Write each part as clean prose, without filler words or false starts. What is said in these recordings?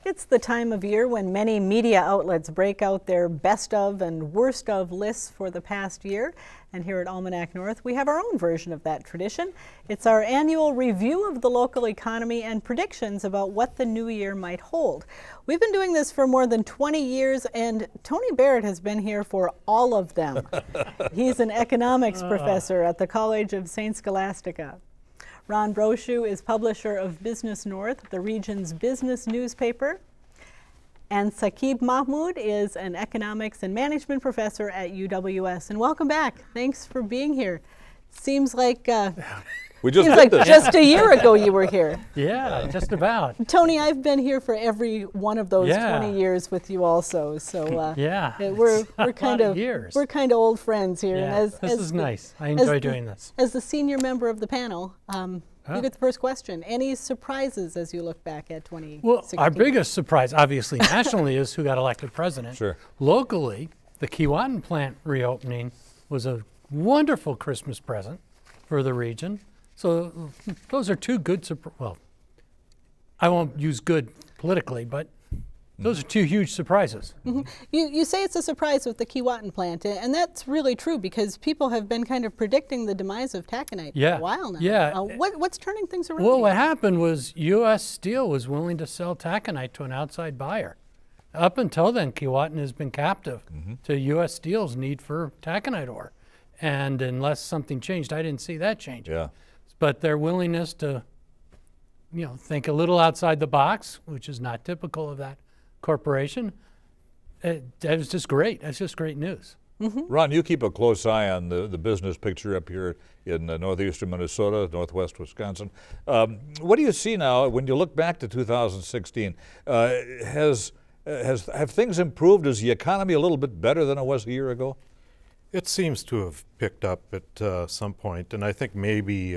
It's the time of year when many media outlets break out their best of and worst of lists for the past year. And here at Almanac North, we have our own version of that tradition. It's our annual review of the local economy and predictions about what the new year might hold. We've been doing this for more than 20 years, and Tony Barrett has been here for all of them. He's an economics professor at the College of St. Scholastica. Ron Brochu is publisher of BusinessNorth, the region's business newspaper. And Sakib Mahmud is an economics and management professor at UWS. And welcome back. Thanks for being here. Seems like just a year ago you were here. Yeah, just about. Tony, I've been here for every one of those 20 years with you also. So we're kind of old friends here. Yeah, and this is nice. I enjoy doing this. As the senior member of the panel, you get the first question. Any surprises as you look back at 2016? Well, our biggest surprise, obviously, nationally, is who got elected president. Sure. Locally, the Keewatin plant reopening was a wonderful Christmas present for the region. So those are two good well, I won't use good politically, but those are two huge surprises. Mm-hmm. You say it's a surprise with the Keewatin plant, and that's really true because people have been kind of predicting the demise of taconite for a while now. Yeah. What's turning things around? Well, what happened was U.S. Steel was willing to sell taconite to an outside buyer. Up until then, Keewatin has been captive to U.S. Steel's need for taconite ore. And unless something changed, I didn't see that change. Yeah. But their willingness to, think a little outside the box, which is not typical of that corporation, that was just great. That's just great news. Ron, you keep a close eye on the business picture up here in northeastern Minnesota, northwest Wisconsin. What do you see now when you look back to 2016? Have things improved? Is the economy a little bit better than it was a year ago? It seems to have picked up at some point, and I think maybe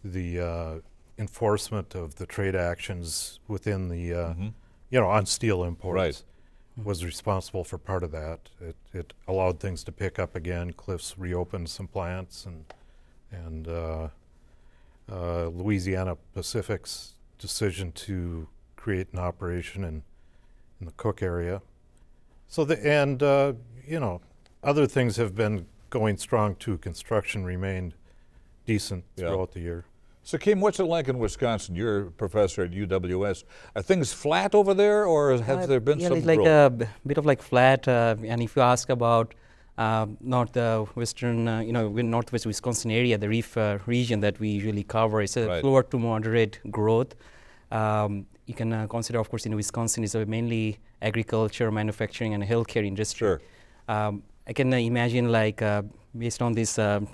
the enforcement of the trade actions within the on steel imports was responsible for part of that. It allowed things to pick up again. Cliffs reopened some plants, and Louisiana Pacific's decision to create an operation in the Cook area. So other things have been going strong too. Construction remained decent throughout the year. Sakib, what's it like in Wisconsin? You're a professor at UWS. Are things flat over there, or have there been some growth? It's like a bit of like flat. And if you ask about northwest Wisconsin area, the reef region that we usually cover, it's a slower to moderate growth. You can consider, of course, in Wisconsin is mainly agriculture, manufacturing, and healthcare industry. Sure. I can imagine, based on this, the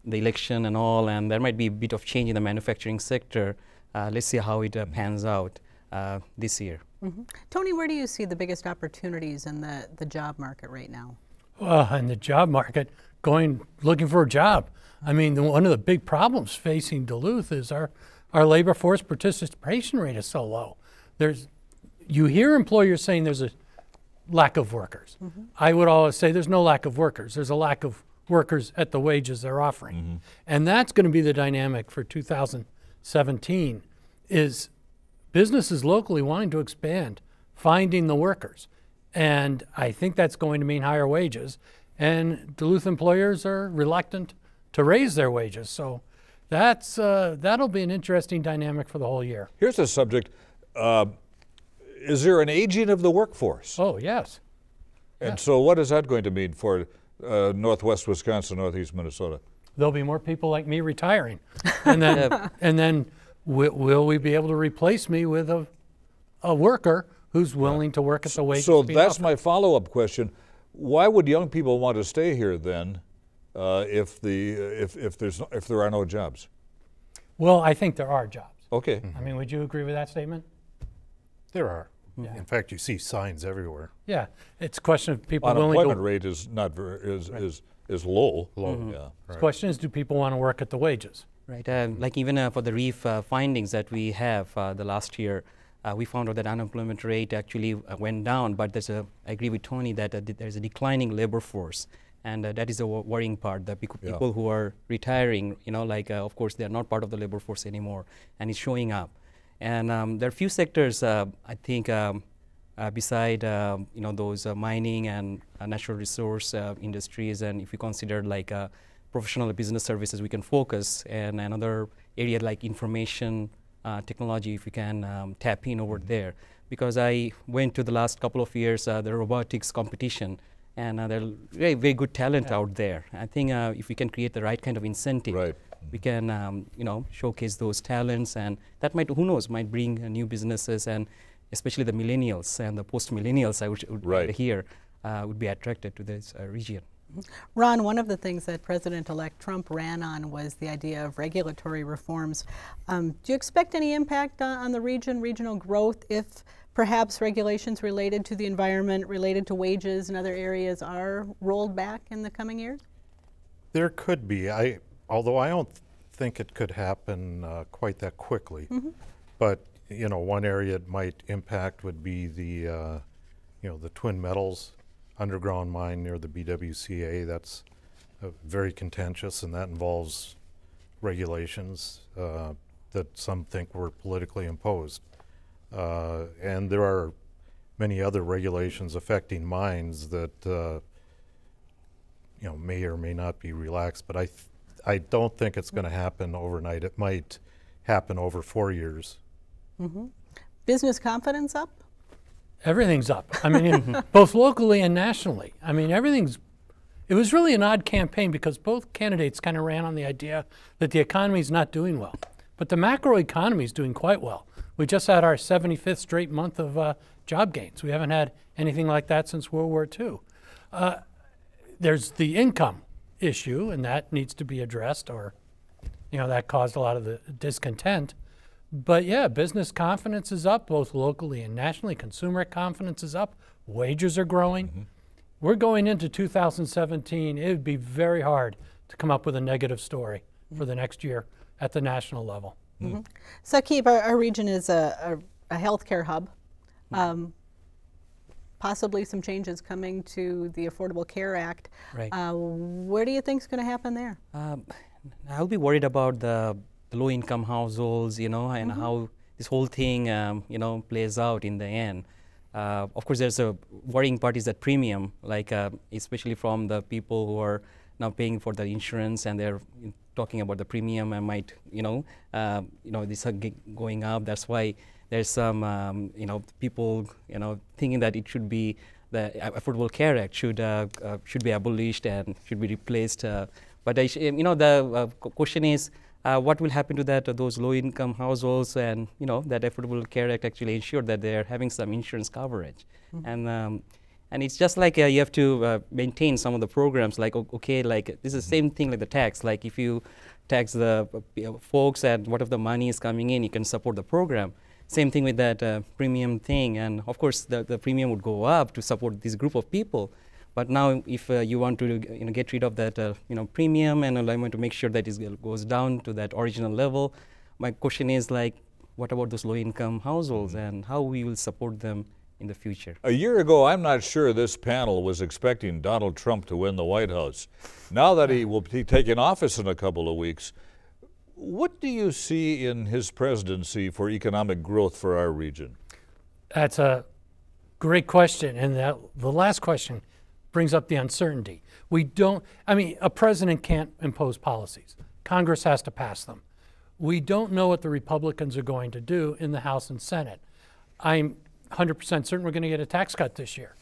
election and all, and there might be a bit of change in the manufacturing sector. Let's see how it pans out this year. Tony, where do you see the biggest opportunities in the job market right now? In the job market, looking for a job. I mean, one of the big problems facing Duluth is our labor force participation rate is so low. You hear employers saying there's a lack of workers. I would always say there's no lack of workers. There's a lack of workers at the wages they're offering. And that's going to be the dynamic for 2017 is businesses locally wanting to expand, finding the workers. And I think that's going to mean higher wages. And Duluth employers are reluctant to raise their wages. So that'll be an interesting dynamic for the whole year. Here's a subject. Is there an aging of the workforce? Oh, yes. And so what is that going to mean for northwest Wisconsin, northeast Minnesota? There'll be more people like me retiring. And then, will we be able to replace me with a worker who's willing to work at the wages? So that's my follow-up question. Why would young people want to stay here then if there are no jobs? Well, I think there are jobs. Okay. I mean, would you agree with that statement? There are. Yeah. In fact, you see signs everywhere. Yeah, it's a question of people willing to. Unemployment rate is not is low. Yeah. The question is, do people want to work at the wages? Right. Like even for the reef findings that we have the last year, we found out that unemployment rate actually went down. But I agree with Tony that there's a declining labor force, and that is a worrying part. The people who are retiring, of course, they are not part of the labor force anymore, and it's showing up. And there are few sectors, I think, beside those mining and natural resource industries, and if you consider like professional business services, we can focus. And another area like information technology, if we can tap in over there. Because I went to the last couple of years, the robotics competition, and there are very good talent out there. I think if we can create the right kind of incentive, we can showcase those talents, and that might, who knows, might bring new businesses, and especially the millennials and the post-millennials, I would hear, would be attracted to this region. Ron, one of the things that President-elect Trump ran on was the idea of regulatory reforms. Do you expect any impact on the regional growth if perhaps regulations related to the environment, related to wages and other areas are rolled back in the coming years? There could be, although I don't think it could happen quite that quickly. But one area it might impact would be the the Twin Metals underground mine near the BWCA. That's very contentious, and that involves regulations that some think were politically imposed. And there are many other regulations affecting mines that may or may not be relaxed, but I don't think it's going to happen overnight. It might happen over 4 years. Business confidence up? Everything's up. I mean, both locally and nationally. I mean, it was really an odd campaign because both candidates kind of ran on the idea that the economy is not doing well. But the macro economy is doing quite well. We just had our 75th straight month of job gains. We haven't had anything like that since World War II. There's the income issue, and that needs to be addressed, or that caused a lot of the discontent. But yeah, business confidence is up both locally and nationally. Consumer confidence is up. Wages are growing. We're going into 2017. It would be very hard to come up with a negative story for the next year at the national level. Sakib, our region is a healthcare hub. Possibly some changes coming to the Affordable Care Act. What do you think is going to happen there? I'll be worried about the low-income households, and how this whole thing, plays out in the end. Of course, there's a worrying part is that premium, like especially from the people who are now paying for the insurance, and they're talking about the premium and might, this going up. That's why there's some, people, thinking that it should be the Affordable Care Act should be abolished and should be replaced. But the question is, what will happen to those low-income households, and that Affordable Care Act actually ensure that they are having some insurance coverage, and it's just like you have to maintain some of the programs. Like like this is the same thing like the tax. Like if you tax the folks and what if the money is coming in, you can support the program. Same thing with that premium thing, and of course the premium would go up to support this group of people. But now, if you want to get rid of that premium, and I want to make sure that it goes down to that original level, my question is like, what about those low-income households, and how we will support them in the future? A year ago, I'm not sure this panel was expecting Donald Trump to win the White House. Now that he will be taking office in a couple of weeks, what do you see in his presidency for economic growth for our region? That's a great question, and the last question brings up the uncertainty. A president can't impose policies. Congress has to pass them. We don't know what the Republicans are going to do in the House and Senate. I'm 100% certain we're going to get a tax cut this year.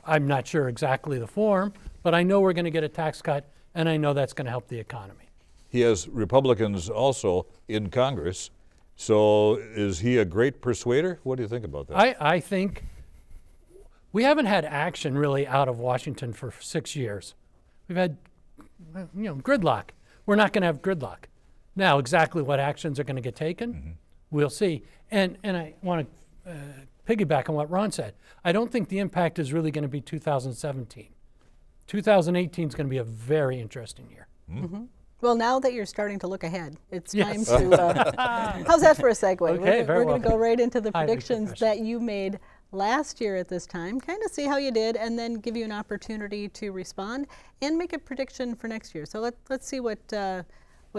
I'm not sure exactly the form, but I know we're going to get a tax cut, and I know that's going to help the economy. He has Republicans also in Congress, so is he a great persuader? What do you think about that? I think we haven't had action really out of Washington for 6 years. We've had, gridlock. We're not going to have gridlock. Now, exactly what actions are going to get taken, we'll see. And I want to piggyback on what Ron said. I don't think the impact is really going to be 2017. 2018 is going to be a very interesting year. Well, now that you're starting to look ahead, it's time to, how's that for a segue? Okay, we're going to go right into the predictions that you made last year at this time, kind of see how you did, and then give you an opportunity to respond and make a prediction for next year. So let's see what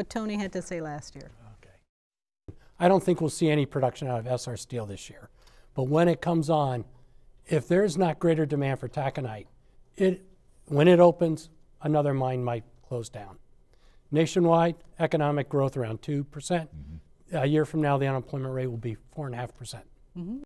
Tony had to say last year. Okay. I don't think we'll see any production out of SR Steel this year. But when it comes on, if there's not greater demand for taconite, when it opens, another mine might close down. Nationwide, economic growth around 2%. A year from now, the unemployment rate will be 4.5%.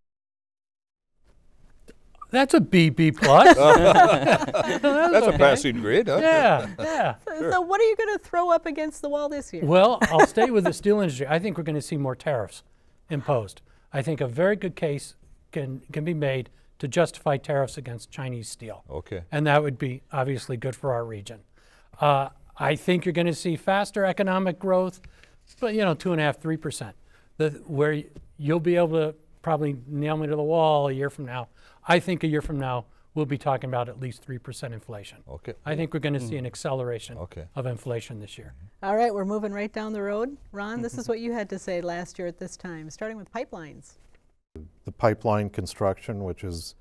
That's a B plus. That's a passing grade, huh? Yeah. So what are you going to throw up against the wall this year? Well, I'll stay with the steel industry. I think we're going to see more tariffs imposed. I think a very good case can be made to justify tariffs against Chinese steel. Okay. And that would be obviously good for our region. I think you're going to see faster economic growth, but 2.5–3%. Where you'll be able to probably nail me to the wall a year from now. I think a year from now we'll be talking about at least 3% inflation. Okay. I think we're going to see an acceleration of inflation this year. All right, we're moving right down the road. Ron, this is what you had to say last year at this time, starting with pipelines. The pipeline construction, which is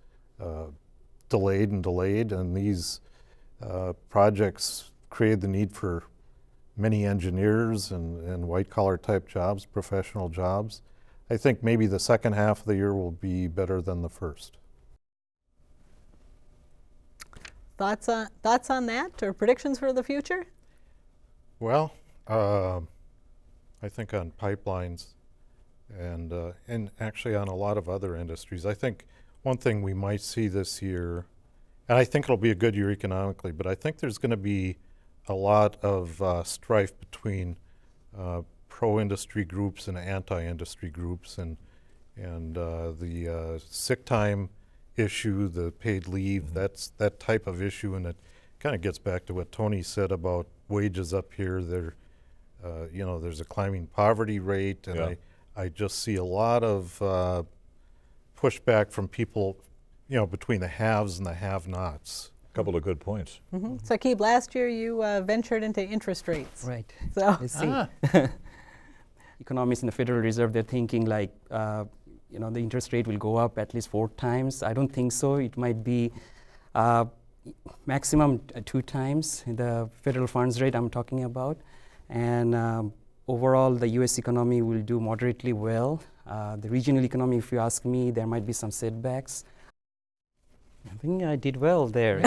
delayed, and these projects create the need for many engineers and white-collar type jobs, professional jobs. I think maybe the second half of the year will be better than the first. Thoughts on that, or predictions for the future? Well, I think on pipelines and actually on a lot of other industries. I think one thing we might see this year, and I think it'll be a good year economically, but I think there's going to be a lot of strife between pro-industry groups and anti-industry groups, and the sick time issue, the paid leave, that's that type of issue, and it kind of gets back to what Tony said about wages up here. There's a climbing poverty rate, and I just see a lot of pushback from people, between the haves and the have-nots. Couple of good points. Sakib, last year you ventured into interest rates. Right. So Let's see. Economists in the Federal Reserve, they're thinking like, the interest rate will go up at least 4 times. I don't think so. It might be maximum 2 times the federal funds rate I'm talking about. And overall, the U.S. economy will do moderately well. The regional economy, if you ask me, there might be some setbacks. I think I did well there.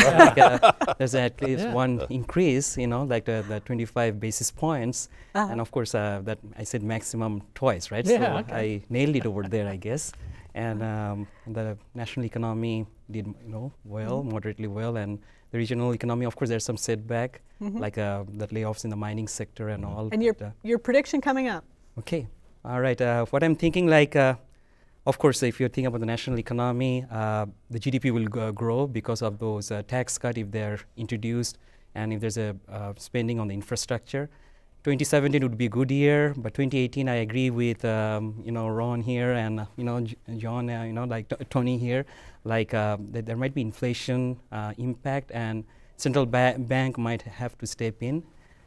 There's at least one increase, like the 25 basis points. And of course, that I said maximum twice, right? Yeah, so I nailed it over there, I guess. And the national economy did well, moderately well. And the regional economy, of course, there's some setback, like the layoffs in the mining sector and all. And your prediction coming up? Okay. All right. What I'm thinking, of course, if you think about the national economy, the GDP will grow because of those tax cuts if they're introduced, and if there's a spending on the infrastructure. 2017 would be a good year, but 2018, I agree with Ron here and John, Tony here, that there might be inflation impact, and central bank might have to step in.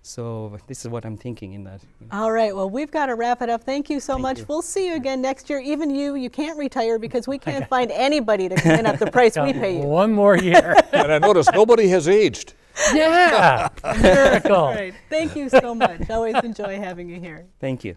So this is what I'm thinking in that. All right, well, we've got to wrap it up. Thank you so much. We'll see you again next year. Even you can't retire because we can't find anybody to come in at the price we pay you. One more year. And I notice nobody has aged. Yeah, miracle. All right, thank you so much. Always enjoy having you here. Thank you.